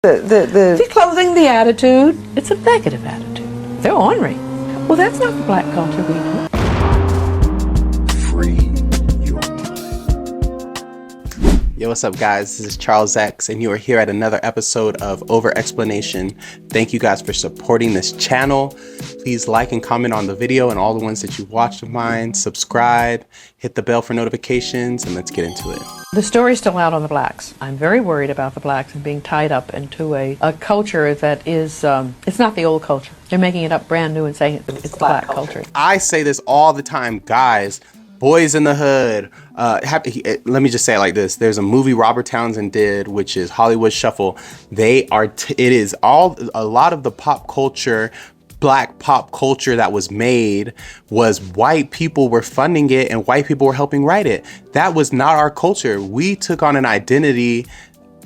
The clothing, the attitude, it's a negative attitude. They're ornery. Well, that's not the black culture we know. Free your mind. Yo, what's up, guys? This is Charles X, and you are here at another episode of Overexplanation. Thank you guys for supporting this channel. Please like and comment on the video and all the ones that you've watched of mine. Subscribe, hit the bell for notifications, and let's get into it. The story's still out on the blacks. I'm very worried about the blacks and being tied up into a culture that is, it's not the old culture. They're making it up brand new and saying it's the black culture. I say this all the time, guys. Boys in the Hood. Let me just say it like this. There's a movie Robert Townsend did, which is Hollywood Shuffle. A lot of the pop culture, black pop culture that was made was white people were funding it and white people were helping write it. That was not our culture. We took on an identity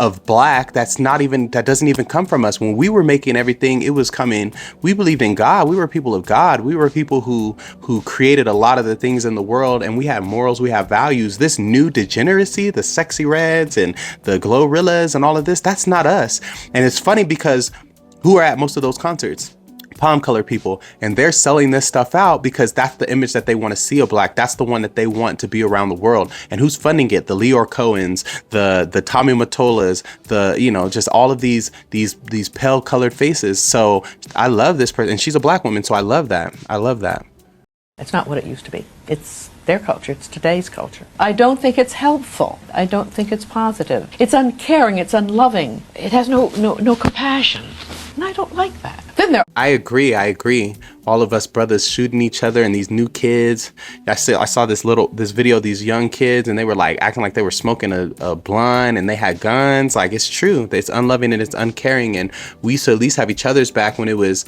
of black that doesn't even come from us. When we were making everything, it was coming. We believed in God. We were people of God. We were people who created a lot of the things in the world, and we have morals, we have values. This new degeneracy, the Sexy Reds and the Glorrillas and all of this, that's not us. And it's funny because who are at most of those concerts? Palm color people, and they're selling this stuff out because that's the image that they want to see of black. That's the one that they want to be around the world. And who's funding it? The Leor Cohens, the Tommy Mottolas, just all of these pale colored faces. So I love this person, and she's a black woman, so I love that. I love that. It's not what it used to be. It's their culture. It's today's culture. I don't think it's helpful. I don't think it's positive. It's uncaring. It's unloving. It has no compassion. And I don't like that. I agree. All of us brothers shooting each other and these new kids. I saw this video of these young kids, and they were like acting like they were smoking a blunt and they had guns. Like, it's true. It's unloving and it's uncaring. And we used to at least have each other's back when it was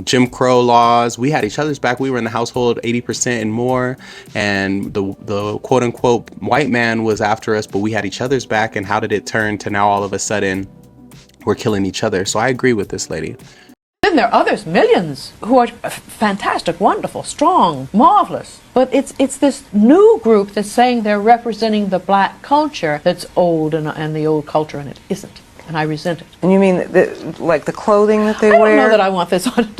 Jim Crow laws. We had each other's back. We were in the household 80% and more. And the quote unquote white man was after us, but we had each other's back. And how did it turn to now all of a sudden we're killing each other? So I agree with this lady. Then there are others, millions, who are fantastic, wonderful, strong, marvelous. But it's this new group that's saying they're representing the black culture that's old and the old culture, and it isn't. And I resent it. And you mean like the clothing that they wear? I don't know that I want this on.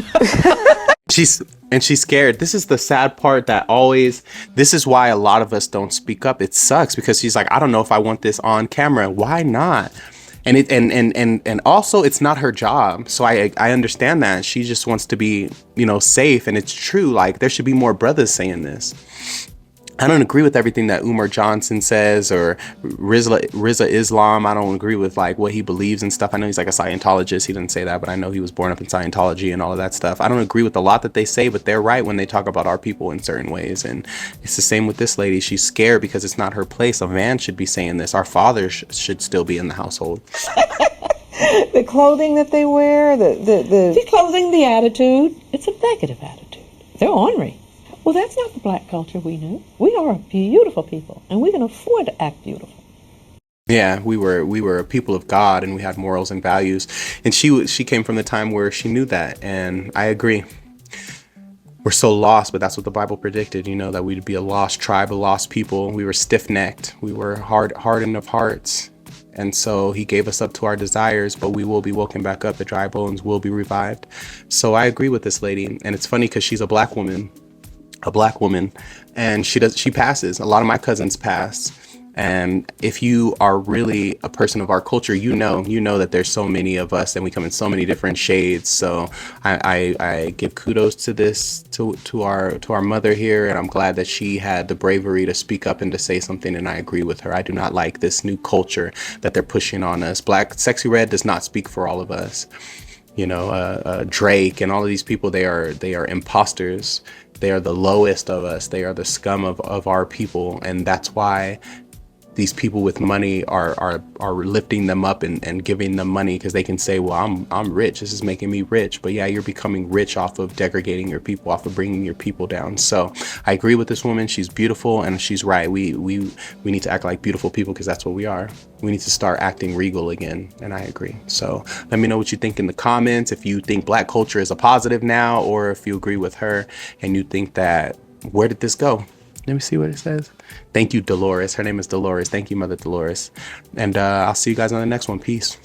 She's scared. This is the sad part this is why a lot of us don't speak up. It sucks because she's like, I don't know if I want this on camera. Why not? And also it's not her job. So I understand that. She just wants to be, safe. And it's true. Like, there should be more brothers saying this. I don't agree with everything that Umar Johnson says or Rizza Islam. I don't agree with like what he believes and stuff. I know he's like a Scientologist. He didn't say that, but I know he was born up in Scientology and all of that stuff. I don't agree with a lot that they say, but they're right when they talk about our people in certain ways. And it's the same with this lady. She's scared because it's not her place. A man should be saying this. Our father should still be in the household. The clothing that they wear, The clothing, the attitude, it's a negative attitude. They're ornery. Well, that's not the black culture we knew. We are a beautiful people, and we can afford to act beautiful. Yeah, we were a people of God, and we had morals and values. And she came from the time where she knew that, and I agree. We're so lost, but that's what the Bible predicted, that we'd be a lost tribe, a lost people. We were stiff-necked. We were hardened of hearts. And so he gave us up to our desires, but we will be woken back up. The dry bones will be revived. So I agree with this lady. And it's funny because she's a black woman, and she passes. A lot of my cousins pass. And if you are really a person of our culture, you know that there's so many of us and we come in so many different shades. So I give kudos to this, to our mother here. And I'm glad that she had the bravery to speak up and to say something. And I agree with her. I do not like this new culture that they're pushing on us. Black Sexy Red does not speak for all of us. Drake and all of these people, they are imposters. They are the lowest of us. They are the scum of our people. And that's why these people with money are lifting them up and giving them money, because they can say, well, I'm rich. This is making me rich. But yeah, you're becoming rich off of degrading your people, off of bringing your people down. So I agree with this woman. She's beautiful, and she's right. We need to act like beautiful people, because that's what we are. We need to start acting regal again. And I agree. So let me know what you think in the comments. If you think black culture is a positive now, or if you agree with her and you think that, where did this go? Let me see what it says. Thank you, Dolores. Her name is Dolores. Thank you, Mother Dolores. And I'll see you guys on the next one. Peace.